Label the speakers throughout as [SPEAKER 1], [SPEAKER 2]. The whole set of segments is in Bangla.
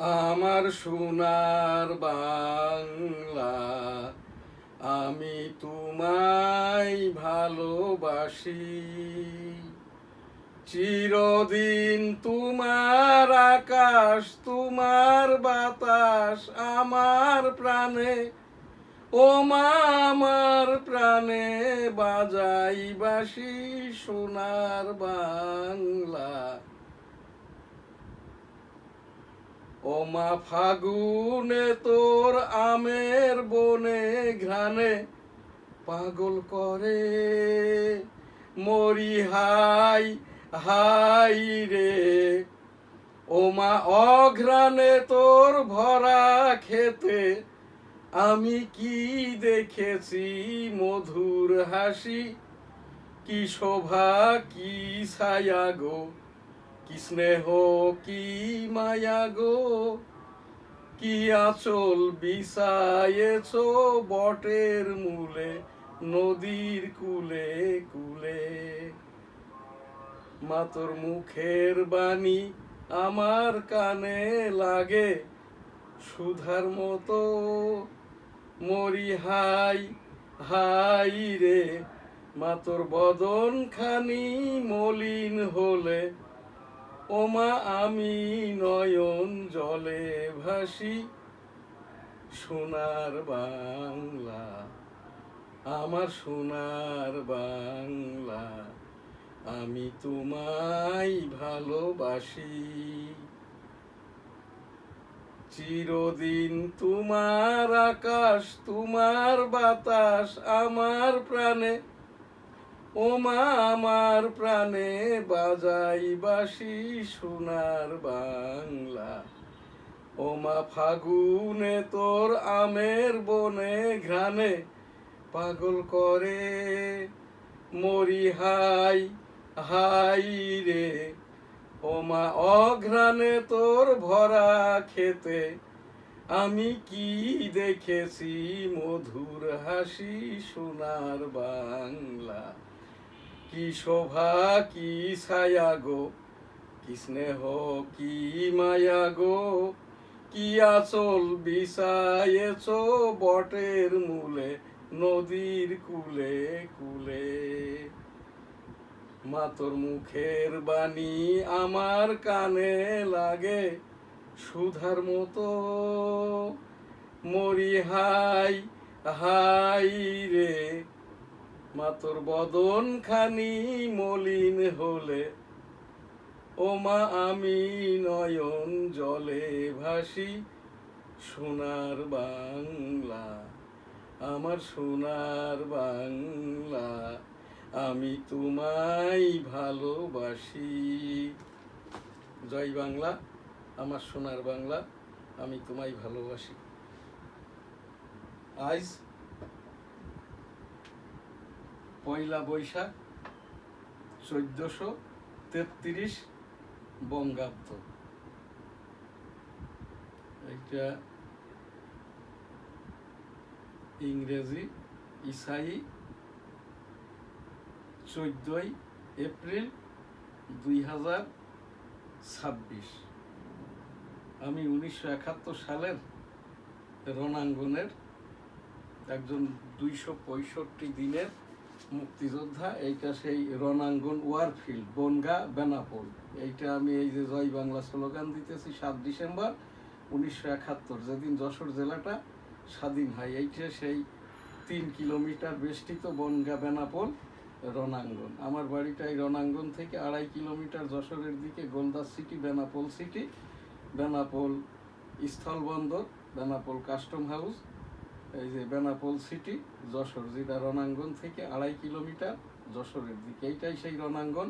[SPEAKER 1] আমার সোনার বাংলা, আমি তোমায় ভালোবাসি। চিরদিন তোমার আকাশ, তোমার বাতাস আমার প্রাণে। ও মা আমার প্রাণে বাজাই বাঁশি, সোনার বাংলা। ও মা ফাগুনে তোর আমের বনে ঘ্রাণে পাগল করে মরি হাই হাই রে। ও মা অঘ্রাণে তোর ভরা খেতে আমি কি দেখেছি মধুর হাসি। কি শোভা কি ছায়া গো, কি স্নেহ কি মায়া গো, কি আঁচল বিছায়েছ বটের মূলে, নদীর কুলে কুলে। মা তোর মুখের বাণী আমার কানে লাগে সুধার মতো, মরি হাই হাই রে। মা তোর বদন খানি মলিন হলে, ও মা আমি নয়ন জলে ভাসি, সোনার বাংলা আমার সোনার বাংলা, আমি তোমায় ভালোবাসি। চিরদিন তোমার আকাশ, তোমার বাতাস আমার প্রাণে। ও মা আমার প্রাণে বাজাই বাঁশি, সোনার বাংলা। ও মা ফাগুনে তোর আমের বনে ঘ্রাণে পাগল করে মরি হাই হাই রে। ও মা অঘ্রাণে তোর ভরা খেতে আমি কি দেখেছি মধুর হাসি, সোনার বাংলা। কি শোভা কি ছায়া গো, কি স্নেহ কি মায়া গো, কি আঁচল বিছায়েছ বটের মূলে, নদীর কুলে কুলে। মা তোর মুখের বাণী আমার কানে লাগে সুধার মতো, মরি হাই হাই রে। মা তোর বদন খানি মলিন হলে, ও মা আমি নয়ন জলে ভাসি, সোনার বাংলা আমার সোনার বাংলা, আমি তোমায় ভালোবাসি। জয় বাংলা, আমার সোনার বাংলা, আমি তোমায় ভালোবাসি। আজ পয়লা বৈশাখ 1433 বঙ্গাব্দ। এটা ইংরেজি ইসাই 14 এপ্রিল 2026। আমি 1971 সালের রণাঙ্গনের একজন 265 দিনের মুক্তিযোদ্ধা। এইটা সেই রণাঙ্গন ওয়ারফিল্ড, বনগা, বেনাপোল। এইটা আমি এই যে জয় বাংলা স্লোগান দিতেছি 7 ডিসেম্বর 1971, যেদিন যশোর জেলাটা স্বাধীন হয়। এইটা সেই 3 কিলোমিটার বেষ্টিত বনগা বেনাপোল রণাঙ্গন। আমার বাড়িটা এই রণাঙ্গন থেকে 2.5 কিলোমিটার যশোরের দিকে গোলদাস সিটি, বেনাপোল সিটি, বেনাপোল স্থলবন্দর, বেনাপোল কাস্টম হাউস, এই যে বেনাপোল সিটি যশোর, যেটা রণাঙ্গন থেকে 2.5 কিলোমিটার যশোরের দিকে। এইটাই সেই রণাঙ্গন।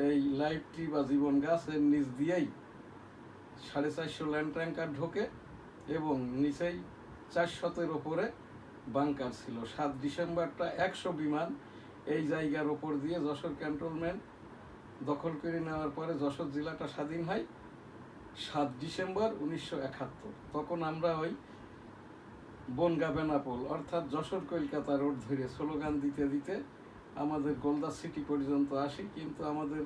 [SPEAKER 1] এই লাইফ ট্রি বা জীবন গাছের নিচ দিয়েই 450 ল্যান্ড ট্যাঙ্কার ঢোকে এবং নিচেই 400-এর ওপরে বাংকার ছিল। 7 ডিসেম্বরটা 100 বিমান এই জায়গার ওপর দিয়ে যশোর ক্যান্টনমেন্ট দখল করে নেওয়ার পরে যশোর জেলাটা স্বাধীন হয় 7 ডিসেম্বর 1971। তখন আমরা ওই বনগা বেনাপোল অর্থাৎ যশোর কলকাতা রোড ধরে স্লোগান দিতে দিতে আমাদের গোলদাস সিটি পর্যন্ত আসি। কিন্তু আমাদের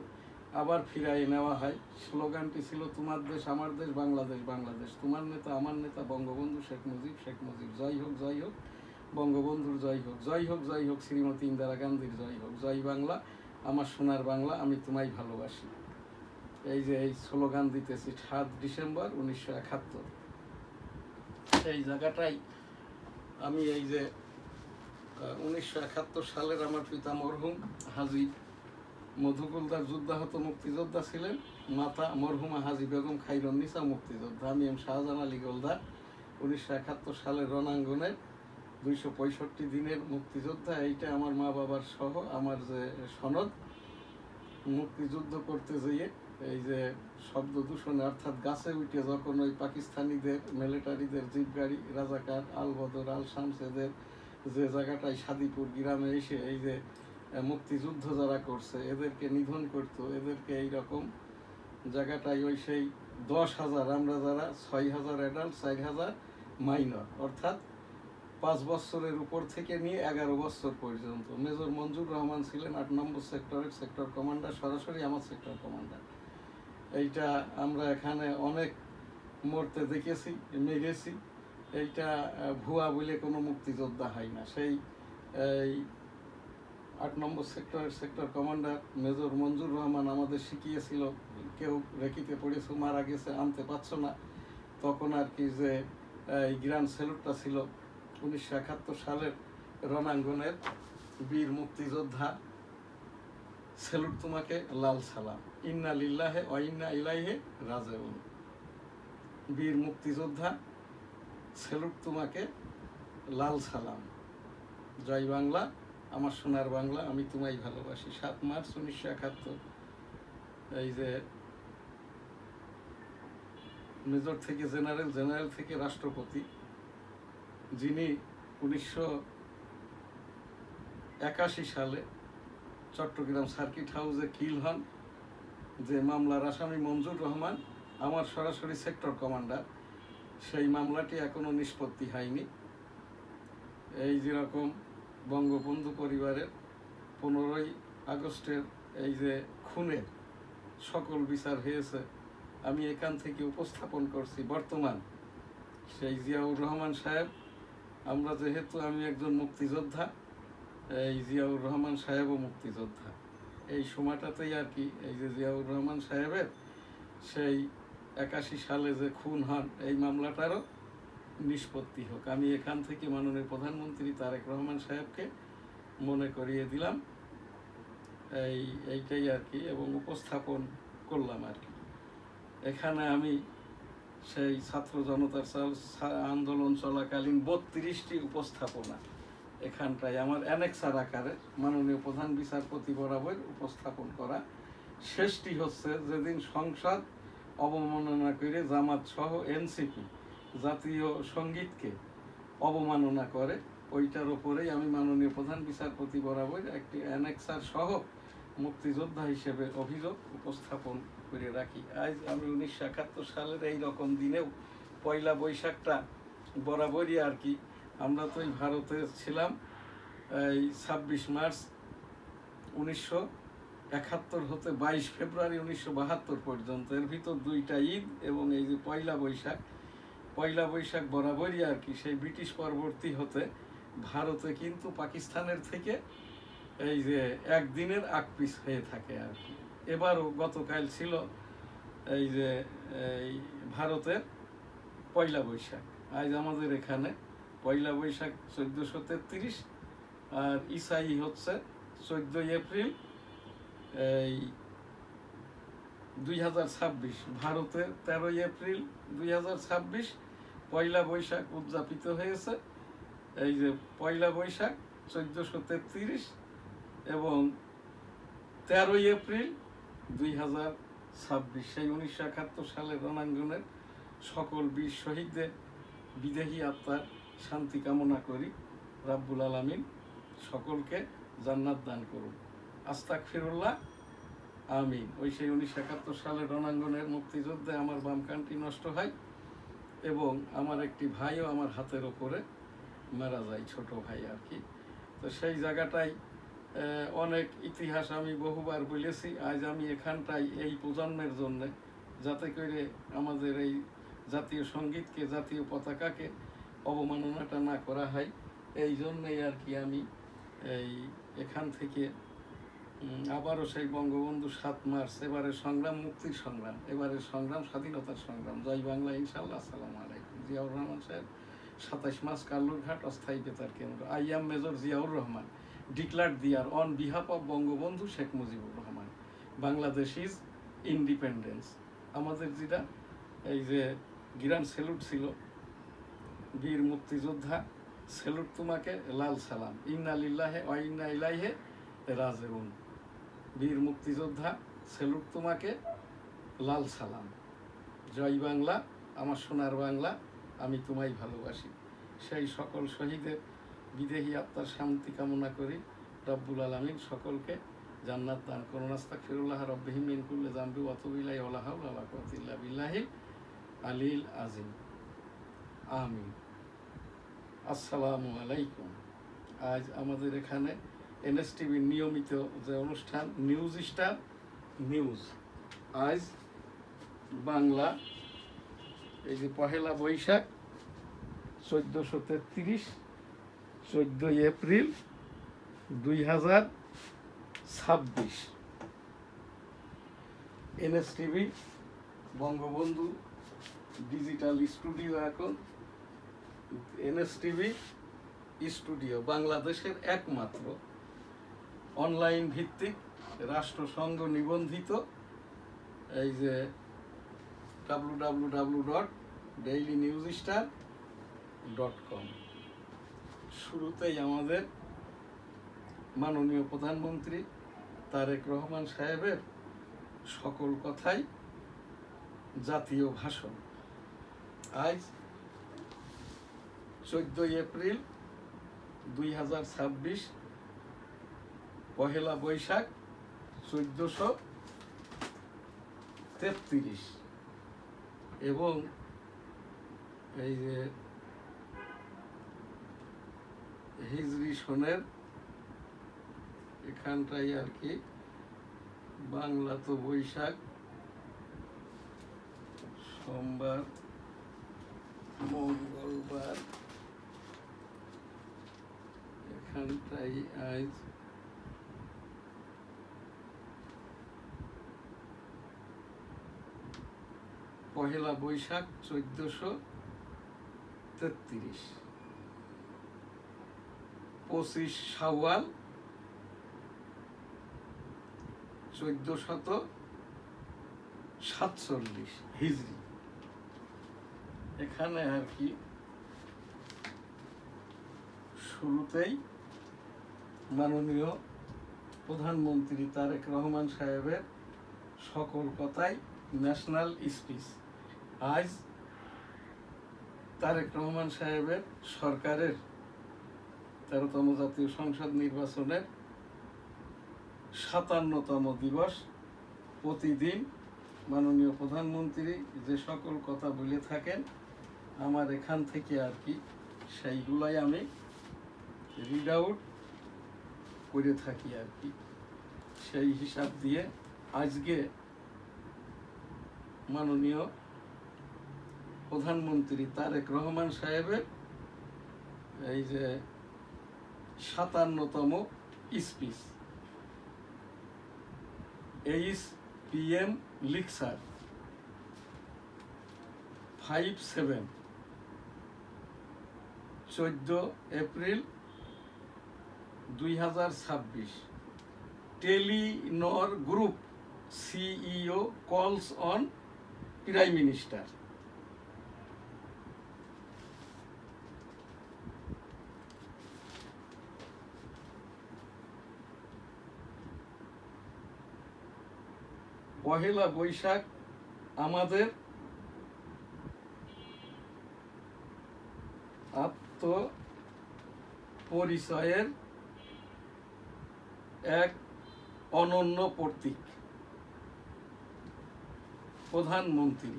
[SPEAKER 1] আবার ফিরাই নেওয়া হয়। স্লোগানটি ছিল তোমার দেশ আমার দেশ বাংলাদেশ বাংলাদেশ, তোমার নেতা আমার নেতা বঙ্গবন্ধু শেখ মুজিব শেখ মুজিব, জয় হোক বঙ্গবন্ধুর জয় হোক, জয় হোক শ্রীমতী ইন্দিরা গান্ধীর জয় হোক, জয় বাংলা আমার সোনার বাংলা, আমি তোমায় ভালোবাসি। এই যে এই স্লোগান দিতেছি 7 ডিসেম্বর 1971। এই জায়গাটাই আমি এই যে 1971 সালের আমার পিতা মরহুম হাজী মধুকুলদার যুদ্ধাহত মুক্তিযোদ্ধা ছিলেন, মাতা মরহুমা হাজী বেগম খাইরুন্নিসা মুক্তিযোদ্ধা, আমি এম শাহজাহান আলী গোলদার 1971 সালের রণাঙ্গনের 265 দিনের মুক্তিযোদ্ধা। এইটা আমার মা বাবার সহ আমার যে সনদ। মুক্তিযুদ্ধ করতে যেয়ে এই যে শব্দ দূষণে অর্থাৎ গাছে উঠে যখন ওই পাকিস্তানিদের মিলিটারিদের জিপ গাড়ি রাজাকার আল বদর আল শামস এদের যে জায়গাটায় সাদিপুর গ্রামে এসে এই যে মুক্তিযুদ্ধ যারা করছে এদেরকে নিধন করতো, এদেরকে এইরকম জায়গাটায় ওই সেই 10,000 আমরা যারা 6,000 অ্যাডাল্ট 4,000 মাইনর, অর্থাৎ 5 বছরের উপর থেকে নিয়ে 11 বছর পর্যন্ত। মেজর মঞ্জুর রহমান ছিলেন 8 নম্বর সেক্টরের সেক্টর কমান্ডার, সরাসরি আমার সেক্টর কমান্ডার। এইটা আমরা এখানে অনেক মরতে দেখেছি, মেরেছি। এইটা ভুয়া বলে কোনো মুক্তিযোদ্ধা হয় না। সেই এই 8 নম্বর সেক্টরের সেক্টর কমান্ডার মেজর মঞ্জুর রহমান আমাদের শিখিয়েছিল, কেউ রেখিতে পড়েছে মারা গেছে আনতে পারছো না, তখন আর কি যে এই গ্র্যান্ড স্যালুটটা ছিল 1971 সালের রণাঙ্গনের বীর মুক্তিযোদ্ধা, স্যালুট তোমাকে লাল সালাম, ইন্না লিল্লাহে ওয়া ইন্না ইলাইহি রাজিউন। বীর মুক্তিযোদ্ধা স্যালুট তোমাকে লাল সালাম, জয় বাংলা আমার সোনার বাংলা, আমি তোমায় ভালোবাসি। 7 মার্চ 1971 এই যে মেজর থেকে জেনারেল, জেনারেল থেকে রাষ্ট্রপতি, যিনি 1981 সালে চট্টগ্রাম সার্কিট হাউসে কিল হন, যে মামলার আসামি মঞ্জুর রহমান আমার সরাসরি সেক্টর কমান্ডার, সেই মামলাটি এখনো নিষ্পত্তি হয়নি। এই যেরকম বঙ্গবন্ধু পরিবারের 15ই আগস্টের এই যে খুনের সকল বিচার হয়েছে, আমি এখান থেকে উপস্থাপন করছি। বর্তমান সেই জিয়াউর রহমান সাহেব, আমরা যেহেতু আমি একজন মুক্তিযোদ্ধা, এই জিয়াউর রহমান সাহেবও মুক্তিযোদ্ধা, এই সময়টাতেই আর কি এই যে জিয়াউর রহমান সাহেবের সেই 81 সালে যে খুন হন এই মামলাটারও নিষ্পত্তি হোক। আমি এখান থেকে মাননীয় প্রধানমন্ত্রী তারেক রহমান সাহেবকে মনে করিয়ে দিলাম, এইটাই আর কি, এবং উপস্থাপন করলাম আর কি। এখানে আমি সেই ছাত্র জনতার আন্দোলন চলাকালীন 32টি উপস্থাপনা এখানটায় আমার অ্যানেক্সার আকারে মাননীয় প্রধান বিচারপতি বরাবর উপস্থাপন করা। শেষটি হচ্ছে যেদিন সংসদ অবমাননা করে জামাত সহ এনসিপি জাতীয় সঙ্গীতকে অবমাননা করে, ওইটার ওপরেই আমি মাননীয় প্রধান বিচারপতি বরাবর একটি অ্যানেক্সার সহ মুক্তিযোদ্ধা হিসেবে অভিযোগ উপস্থাপন করে রাখি। আজ আমি 1971 সালের এই রকম দিনেও পয়লা বৈশাখটা বরাবরই আর কি, আমরা তো এই ভারতে ছিলাম এই 26 মার্চ 1971 হতে 22 ফেব্রুয়ারি 1972 পর্যন্ত, এর ভিতর 2টা ঈদ এবং এই যে পয়লা বৈশাখ বরাবরই আর কি সেই ব্রিটিশ পরবর্তী হতে ভারতে কিন্তু পাকিস্তানের থেকে এই যে একদিনের আকপিস হয়ে থাকে আর কি। এবারও গতকাল ছিল এই যে এই ভারতের পয়লা বৈশাখ, আজ আমাদের এখানে পয়লা বৈশাখ 1433, আর ইসাই হচ্ছে 14 এপ্রিল এই 2026, ভারতে 13 এপ্রিল 2026 পয়লা বৈশাখ উদযাপিত হয়েছে। এই যে পয়লা বৈশাখ 1433 এবং 13 এপ্রিল 2026, সেই 1971 সালের রণাঙ্গনের সকল বীর শহীদদের বিদেহী আত্মার শান্তি কামনা করি। রাব্বুল আলামিন সকলকে জান্নাত দান করুন, আস্তাগফিরুল্লাহ, আমিন। ওই সেই 1971 সালের রণাঙ্গনের মুক্তিযুদ্ধে আমার বাম কানটি নষ্ট হয় এবং আমার একটি ভাইও আমার হাতের ওপরে মারা যায়, ছোট ভাই আর কি। তো সেই জায়গাটায় অনেক ইতিহাস আমি বহুবার বলেছি। আজ আমি এখানটাই এই প্রজন্মের জন্য, যাতে করে আমাদের এই জাতীয় সঙ্গীতকে, জাতীয় পতাকাকে অবমাননাটা না করা হয়, এই জন্যই আর কি আমি এই এখান থেকে আবারও সেই বঙ্গবন্ধু 7 মার্চ, এবারের সংগ্রাম মুক্তির সংগ্রাম, এবারের সংগ্রাম স্বাধীনতার সংগ্রাম। জয় বাংলা ইনশাল্লাহ। আসসালামু আলাইকুম। জিয়াউর রহমান সাহেব, 27 মার্চ, কালুরঘাট, অস্থায়ী বেতার কেন্দ্র। I am major Ziaur Rahman, declared the year on behalf of Bangabandhu Sheikh Mujibur Rahman, Bangladesh is independence. আমাদের যেটা এই যে গ্র্যান্ড স্যালুট ছিল, বীর মুক্তিযোদ্ধা, স্যালুট তোমাকে, লাল সালাম, ইন্না লিল্লাহে ওয়া ইন্না ইলাইহি রাজিউন। বীর মুক্তিযোদ্ধা, স্যালুট তোমাকে, লাল সালাম। জয় বাংলা, আমার সোনার বাংলা, আমি তোমায় ভালোবাসি। সেই সকল শহীদের বিদেহী আত্মার শান্তি কামনা করি। রব্বুল আলামিন সকলকে জান্নাত দান করুন। আস্তাগফিরুল্লাহ রাব্বিহি মিন কুল্লি যামবি ওয়া আতুবু ইলাইহি ওয়া লা হাওলা ওয়া লা কুওয়াতা ইল্লা বিল্লাহিল আলিয়্যিল আযীম। আমিন। আসসালামু আলাইকুম। আজ আমাদের এখানে এনএসটিভির নিয়মিত যে অনুষ্ঠান নিউজ স্টার নিউজ, আজ বাংলা এই যে Pohela Boishakh 1433, 14 April 2026, NSTV Bangabandhu digital studio, এখন এনএসটিভি স্টুডিও বাংলাদেশের একমাত্র অনলাইন ভিত্তিক রাষ্ট্রসংঘ নিবন্ধিত এই যে www.dailynewsstar.com। শুরুতেই আমাদের মাননীয় প্রধানমন্ত্রী তারেক রহমান সাহেবের সকল কথাই জাতীয় ভাষণ। আজ 14 এপ্রিল 2026, পহেলা বৈশাখ 1433, এবং এই যে হিজরি সনের এখানটাই আর কি, বাংলা তো বৈশাখ, সোমবার, মঙ্গলবার, এখানটাই আজ পহেলা বৈশাখ 1433, 25 শাওয়াল 1447 হিজরি। এখানে আর কি শুরুতেই মাননীয় প্রধানমন্ত্রী তারেক রহমান সাহেবের সকল কথাই ন্যাশনাল স্পিচ। আজ তারেক রহমান সাহেবের সরকারের 13তম জাতীয় সংসদ নির্বাচনের 57তম দিবস। প্রতিদিন মাননীয় প্রধানমন্ত্রী যে সকল কথা বলে থাকেন, আমার এখান থেকে আর কি সেইগুলাই আমি রিড আউট করে থাকি আর কি। সেই হিসাব দিয়ে আজকে মাননীয় প্রধানমন্ত্রী তারেক রহমান সাহেবের এই যে 57তম স্পিচ, এইচ PM লিকসার 57, 14 April 2026, Telenor group CEO calls on prime minister. Pohela Boishakh আমাদের আত্মপরিচয়ের এক অনন্য প্রতীক। প্রধানমন্ত্রী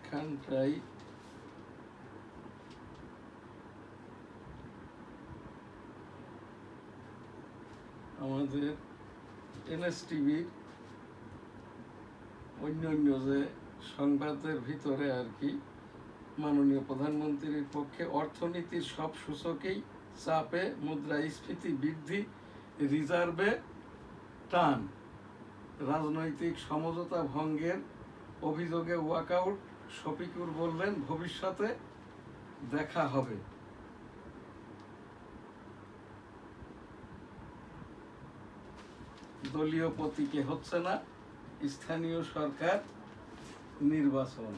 [SPEAKER 1] এইখানটাই আমাদের এনএসটিভির অন্যান্য যে সংবাদের ভিতরে আর কি, মাননীয় প্রধানমন্ত্রীর পক্ষে অর্থনীতির সব সূচকেই চাপে, মুদ্রাস্ফীতি বৃদ্ধি, রিজার্ভে টান, রাজনৈতিক সমঝোতা ভঙ্গের অভিযোগে ওয়াকআউট। শফিকুর বললেন ভবিষ্যতে দেখা হবে। দলীয় প্রতীকে হচ্ছে না স্থানীয় সরকার নির্বাচন।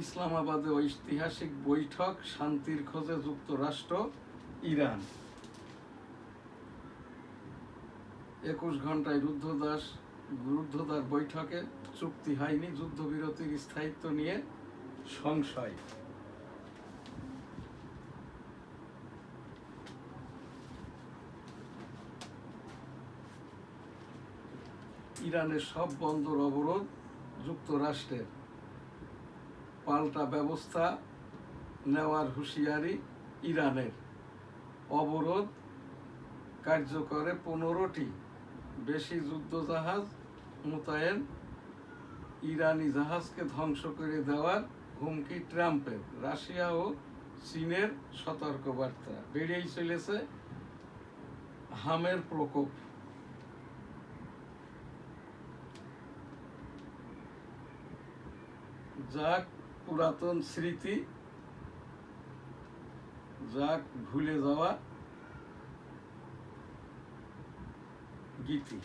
[SPEAKER 1] ইসলামাবাদে ঐতিহাসিক বৈঠক, শান্তির খোঁজে যুক্তরাষ্ট্র ইরান। 21 ঘন্টায় রুদ্ধদ্বার বৈঠকে চুক্তি হয়নি, যুদ্ধবিরতির স্থায়িত্ব নিয়ে সংশয়। ইরানের সব বন্দর অবরোধ, যুক্তরাষ্ট্রের পাল্টা ব্যবস্থা নেওয়ার হুঁশিয়ারি ইরানের। অবরোধ কার্যকরে 15টি বেশি যুদ্ধজাহাজ মোতায়েন, ইরানি জাহাজকে ধ্বংস করে দেওয়ার হুমকি ট্রাম্পের। রাশিয়া ও চীনের সতর্কবার্তা, বেড়েই চলেছে হামের প্রকোপ। যাক পুরাতন স্মৃতি, যাক ভুলে যাওয়া গীতি।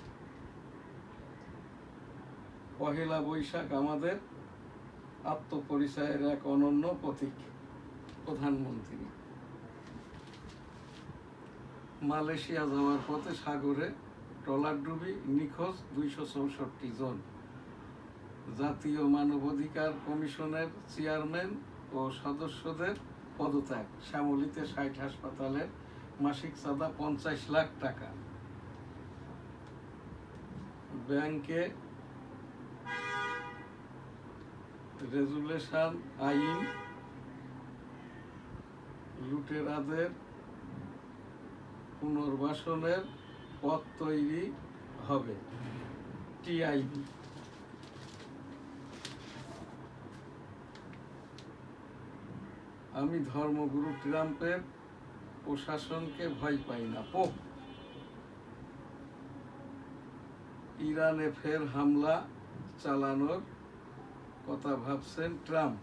[SPEAKER 1] পহেলা বৈশাখ আমাদের আত্মপরিচয়ের এক অনন্য প্রতীক। প্রধানমন্ত্রী মালয়েশিয়া যাওয়ার পথে সাগরে ট্রলারডুবি, নিখোঁজ 264 জন। জাতীয় মানবাধিকার কমিশনের চেয়ারম্যান ও সদস্যদের পদত্যাগ। শ্যামলীতে 60 হাসপাতালের মাসিক চাঁদা 50 লাখ টাকা। ব্যাংকে রেজুলেশন আইন, লুটেরাদের পুনর্বাসনের পথ তৈরি হবে। টিআইবি। আমি ধর্মগুরু ট্রাম্পের প্রশাসনকে ভয় পাই না। পোপ ইরানে ফের হামলা চালানোর কথা ভাবছেন ট্রাম্প।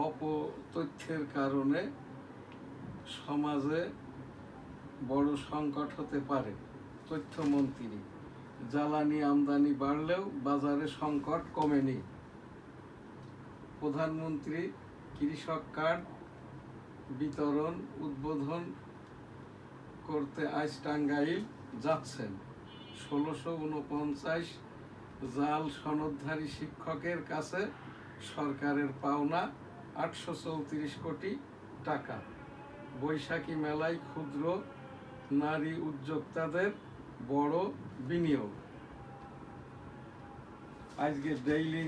[SPEAKER 1] অপতথ্যের কারণে সমাজে বড় সংকট হতে পারে, তথ্যমন্ত্রী। জ্বালানি আমদানি বাড়লেও বাজারে সংকট কমেনি। প্রধানমন্ত্রী কৃষক কার্ড বিতরণ উদ্বোধন করতে আজ টাঙ্গাইল যাচ্ছেন। 1649 জাল সনদধারী শিক্ষকের কাছে সরকারের পাওনা 834 কোটি টাকা। বৈশাখী মেলায় ক্ষুদ্র নারী উদ্যোক্তাদের বড় বিনিয়োগ। আজকে ডেইলি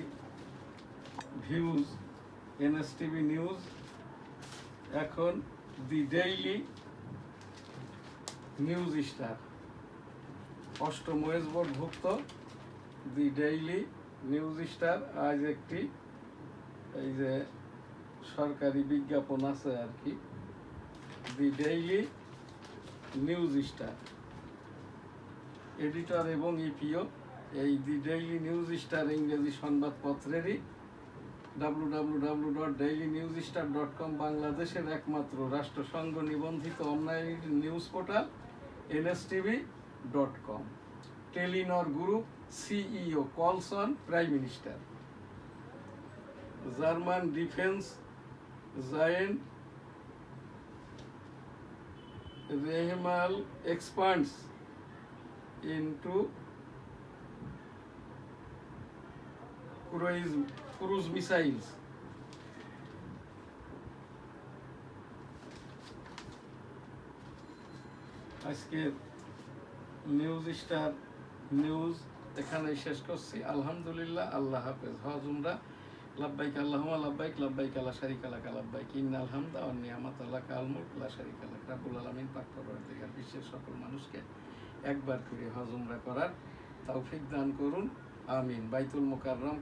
[SPEAKER 1] ভিউজ, এনএসটিভি নিউজ, এখন দি ডেইলি নিউজ স্টার, 8ম ওয়েজ বোর্ডভুক্ত দি ডেইলি নিউজ স্টার। আজ একটি এই যে সরকারি বিজ্ঞাপন আছে আর কি, দি ডেইলি নিউজ স্টার। এডিটর এবং ইপিও এই দি ডেইলি নিউজ স্টার ইংরেজি সংবাদপত্রেরই www.dailynewsstar.com বাংলাদেশের একমাত্র রাষ্ট্রসংঘ নিবন্ধিত online news portal nstv.com। Telenor group CEO calls on prime minister. German defence giant Rheinmetall expands into cruise missiles. আজকে নিউজ স্টার নিউজ এখানে শেষ করছি। আলহামদুলিল্লাহ, আল্লাহ হাফেজ। হজ উমরা লাব্বাইক আল্লাহুম্মা লাব্বাইক, লাব্বাইক লা শারীকা লাক লাব্বাইক, ইন্নাল হামদা ওয়ান নি'মাতা লাকা আল মুলক লা শারীকা লাক। রাব্বুল আলামিন পাক পরওয়ারদিগার বিশ্বের সকল মানুষকে একবার করে হজ উমরা করার তৌফিক দান করুন, আমিন। বাইতুল মুকাররম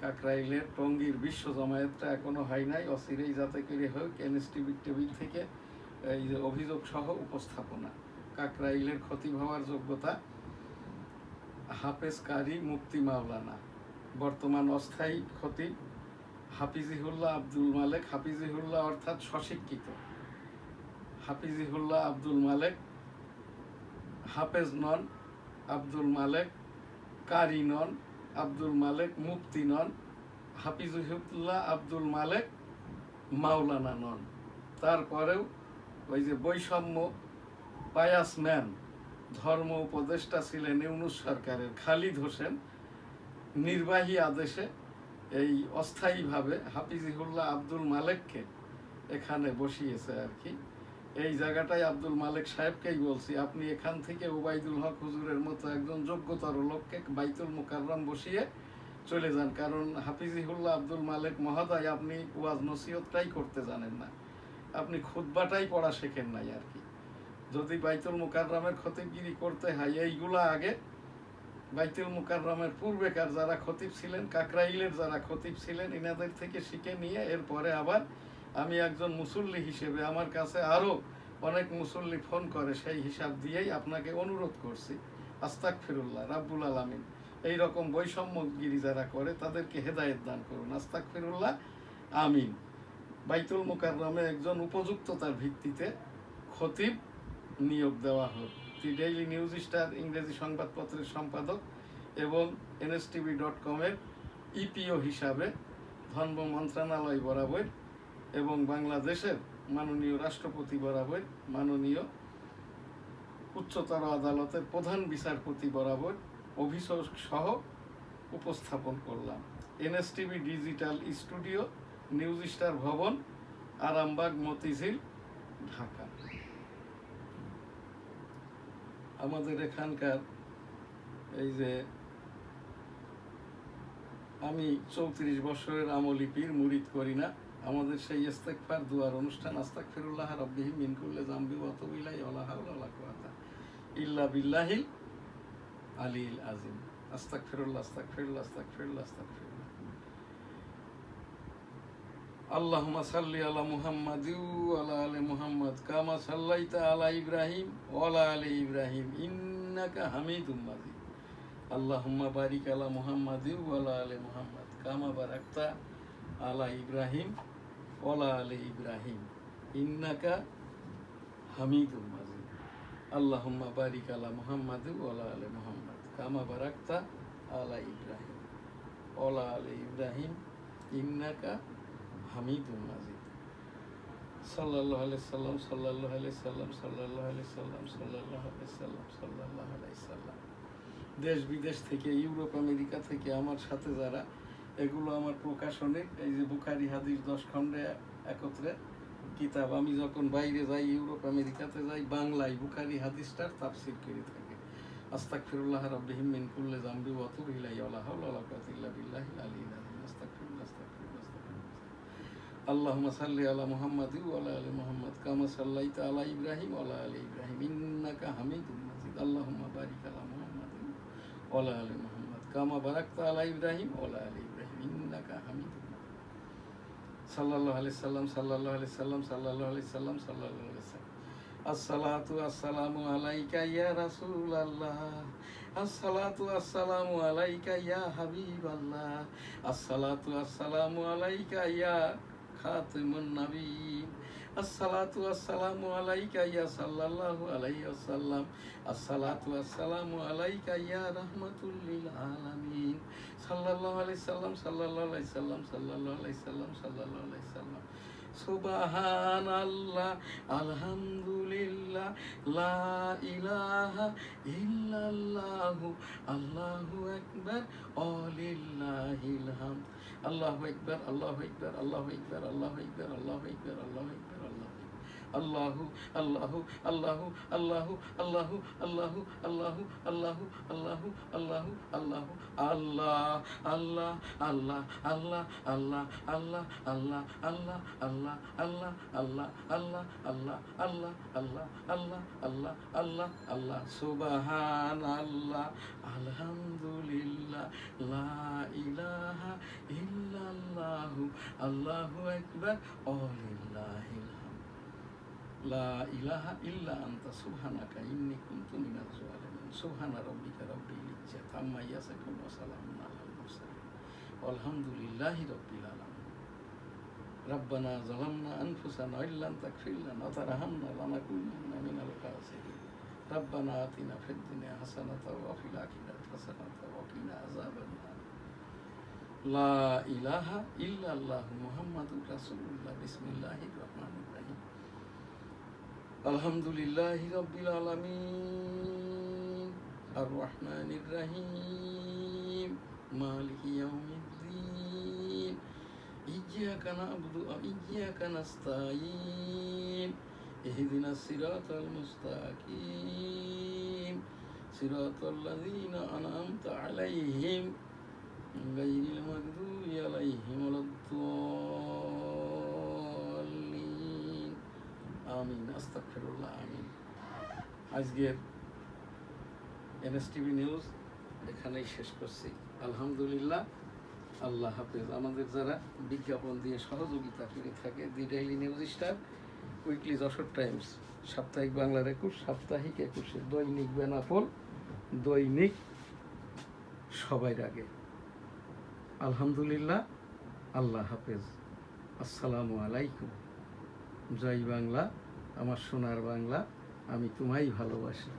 [SPEAKER 1] কাকরাইলের টঙ্গীর বিশ্ব জমায়েতটা এখনো হয় নাই, অচিরেই যাতে করে হোক। এনএসটিভি টেবিল থেকে এই যে অভিযোগ সহ উপস্থাপনা। কাকরাইলের খতিব হওয়ার যোগ্যতা হাফেজ কারি মুফতি মাওলানা, বর্তমান অস্থায়ী খতিব হাফিজিহুল্লাহ আব্দুল মালেক। হাফিজিহুল্লাহ অর্থাৎ স্বশিক্ষিত, হাফিজিহুল্লাহ আব্দুল মালেক হাফেজ নন, আব্দুল মালেক কারি নন, আব্দুল মালেক মুফতি নন, হাফিজুল্লাহ আব্দুল মালেক মাওলানা নন। তারপরেও ওই যে বৈষম্য পায়াসম্যান ধর্ম উপদেষ্টা ছিলেন ইউনূস সরকারের খালিদ হোসেন, নির্বাহী আদেশে এই অস্থায়ীভাবে হাফিজিহুল্লাহ আব্দুল মালেককে এখানে বসিয়েছে আর কি। এই জায়গাটায় আব্দুল মালেক সাহেবকেই বলছি, আপনি এখান থেকে ওবায়দুল হক হুজুরের মতো একজন যোগ্যতর লোককে বাইতুল মুকাররম বসিয়ে চলে যান। কারণ হাফিজিহুল্লাহ আব্দুল মালেক মহোদয়, আপনি ওয়াজ নসিহতটাই করতে জানেন না, আপনি খুতবাটাই পড়া শেখেন নাই আর কি। যদি বাইতুল মুকাররমের খতিবগিরি করতে হয়, এইগুলা আগে বাইতুল মুকাররমের পূর্বেকার যারা খতিব ছিলেন, কাকরাইলের যারা খতিব ছিলেন, এনাদের থেকে শিখে নিয়ে এরপরে আবার আমি একজন মুসল্লি হিসেবে, আমার কাছে আরও অনেক মুসল্লি ফোন করে, সেই হিসাব দিয়েই আপনাকে অনুরোধ করছি, আস্তাগফিরুল্লাহ, রাব্বুল আলামিন এইরকম বৈষম্যগিরি যারা করে তাদেরকে হেদায়েত দান করুন, আস্তাগফিরুল্লাহ, আমিন। বাইতুল মুকাররমে একজন উপযুক্ততার ভিত্তিতে খতিব নিয়োগ দেওয়া হোক। দি ডেইলি নিউজ স্টার ইংরেজি সংবাদপত্রের সম্পাদক এবং NSTV.com-এর ইপিও হিসাবে ধর্ম মন্ত্রণালয় বরাবর এবং বাংলাদেশের মাননীয় রাষ্ট্রপতি বরাবর, মাননীয় উচ্চতর আদালতের প্রধান বিচারপতি বরাবর অভিযোগ সহ উপস্থাপন করলাম। NSTV digital studio, news star ভবন, আরামবাগ, মতিঝিল, ঢাকা। আমাদের এখানকার এই যে আমি 34 বছরের আমলি পীর, মুরিদ করি না। আমাদের সেই ইস্তেগফার দুয়ার অনুষ্ঠান, আস্তাগফিরুল্লাহ রাব্বিহি মিন কুল্লি যামবি ওয়া আতুবু ইলাইহি ওয়া লা হাওলা ওয়া লা কুওয়াতা ইল্লা বিল্লাহিল আলিয়্যিল আযীম। আস্তাগফিরুল্লাহ, আস্তাগফিরুল্লাহ, আস্তাগফিরুল্লাহ, আস্তাগফিরুল্লাহ। আল্লাহুম্মা সাল্লি আলা মুহাম্মাদি ওয়া আলা আলি মুহাম্মাদ কামা সাল্লাইতা আলা ইব্রাহিম ওয়া আলা আলি ইব্রাহিম ইন্নাকা হামিদুম মাজিদ। আল্লাহুম্মা বারিক আলা মুহাম্মাদি ওয়া আলা আলি মুহাম্মাদ কামা বারাকতা আলা ইব্রাহিম ওয়া আলা আলি ইব্রাহিম ইন্নাকা হামিদুম মাজিদ। আল্লাহুম্মা বারিক আলা মুহাম্মাদি ওয়া আলা আলি মুহাম্মাদ কামা বারাকতা আলা ইব্রাহিম ওয়া আলা আলি ইব্রাহিম ইন্নাকা হামিদুম মাজিদ। সাল্লাল্লাহু আলাইহি সাল্লাম, সাল্লাল্লাহু আলাইহি সাল্লাম, সাল্লাল্লাহু আলাইহি সাল্লাম, সাল্লাল্লাহু আলাইহি সাল্লাম, সাল্লাল্লাহু আলাইহি সাল্লাম। দেশ বিদেশ থেকে, ইউরোপ আমেরিকা থেকে আমার সাথে যারা, এগুলো আমার প্রকাশনের, এই যে বুখারী হাদিস 10 খণ্ডে একত্রে কিতাব, আমি যখন বাইরে যাই, ইউরোপ আমেরিকাতে যাই, বাংলায় বুখারী হাদিসটার তাফসীর করে থাকে। আস্তাগফিরুল্লাহ রাব্বিহি মিন কুল্লি যামবি ওয়া আতুবু ইলাইহি ওয়া লা হাওলা ওয়া লা কুওয়াতা ইল্লা বিল্লাহিল আলিয়্যিল আযীম। আস্তাগফিরুল্লাহ, আস্তাগফিরুল্লাহ, আস্তাগফিরুল্লাহ। আল্লাহুম্মা সাল্লি আলা মুহাম্মাদি ওয়া আলা আলি মুহাম্মাদ কামা সাল্লাইতা আলা ইব্রাহিম ওয়া আলা আলি ইব্রাহিম ইন্নাকা হামিদুম মাজিদ। আল্লাহুম্মা বারিক আলা মুহাম্মাদি ওয়া আলা আলি মুহাম্মাদ কামা বারাকতা আলা ইব্রাহিম ওয়া আলা আলি ইব্রাহিম ইন্নাকা হামিদুম মাজিদ। সাল্লাল্লাহু আলাইহি সাল্লাম, সাল্লাল্লাহু আলাইহি সাল্লাম, সাল্লাল্লাহু আলাইহি সাল্লাম, সাল্লাল্লাহু আলাইহি সাল্লাম। আসসালাতু আসসালামু আলাইকা ইয়া রাসূলুল্লাহ, আসসালাতু আসসালামু আলাইকা ইয়া হাবিবাল্লাহ, আসসালাতু আসসালামু আলাইকা ইয়া খাতিমুন নবিয়্যিন, আসসালাতু আসসালামু আলাইকা ইয়া সাল্লাল্লাহু আলাইহি ওয়াসাল্লাম, আসসালাতু আসসালামু আলাইকা ইয়া রাহমাতুল লিল আলামিন। সাল্লাল্লাহু আলাইহি সাল্লাম, সাল্লাল্লাহু আলাইহি সাল্লাম, সাল্লাল্লাহু আলাইহি সাল্লাম, সাল্লাল্লাহু আলাইহি সাল্লাম। সুবহানাল্লাহ, আলহামদুলিল্লাহ, লা ইলাহা ইল্লাল্লাহু, আল্লাহু আকবার, ওয়ালিল্লাহিল হামদ। আল্লাহু আকবার, আল্লাহু আকবার, আল্লাহু আকবার, আল্লাহু আকবার, আল্লাহু আকবার, আল্লাহু আকবার, আল্লাহু আকবার। আল্লাহু আল্লাহু আল্লাহু আল্লাহু আল্লাহু আল্লাহু আল্লাহু আল্লাহু আল্লাহু আল্লাহু আল্লাহু আল্লাহ আল্লাহ আল্লাহ আল্লাহ আল্লাহ আল্লাহ আল্লাহ আল্লাহ আল্লাহ আল্লাহ আল্লাহ আল্লাহ আল্লাহ আল্লাহ আল্লাহ আল্লাহ আল্লাহ আল্লাহ আল্লাহ সুবহানাল্লাহ আলহামদুলিল্লাহ লা ইলাহা ইল্লাল্লাহু আল্লাহু আকবার ওয়ালিল্লাহিল হামদ লা ইলাহা ইল্লা আনতা সুবহানাকা ইন্নী কুনতু মিনাজ জালিমিন সুবহানা রাব্বিকা রাব্বিল ইজ্জাতি আম্মা ইয়াসিফুন ওয়া সালামুন আলাল মুরসালিন ওয়ালহামদুলিল্লাহি রাব্বিল আলামিন ربنا ظلمنا أنفسنا وإن لم تغفر لنا وترحمنا لنكونن من الخاسرين ربنا آتنا في الدنيا حسنة وفي الآخرة حسنة وقنا عذاب النار لا إله إلا الله محمد رسول الله بسم الله الرحمن الرحيم الحمد لله رب العالمين الرحمن الرحيم مالك يوم الدين إياك نعبد وإياك نستعين اهدنا الصراط المستقيم صراط الذين أنعمت عليهم غير المغضوب عليهم ولا الضالين آمين أستغفر الله آمين আজকের NSTV নিউজ এখানেই শেষ করছি আলহামদুলিল্লাহ আল্লাহ হাফেজ আমাদের যারা বিজ্ঞাপন দিয়ে সহযোগিতা করে থাকে the daily news star weekly Jessore times সাপ্তাহিক বাংলার 21 সাপ্তাহিক 21 দৈনিক বেনাপোল দৈনিক সবার আগে আলহামদুলিল্লাহ আল্লাহ হাফেজ আসসালামু আলাইকুম জয় বাংলা আমার সোনার বাংলা আমি তোমায় ভালোবাসি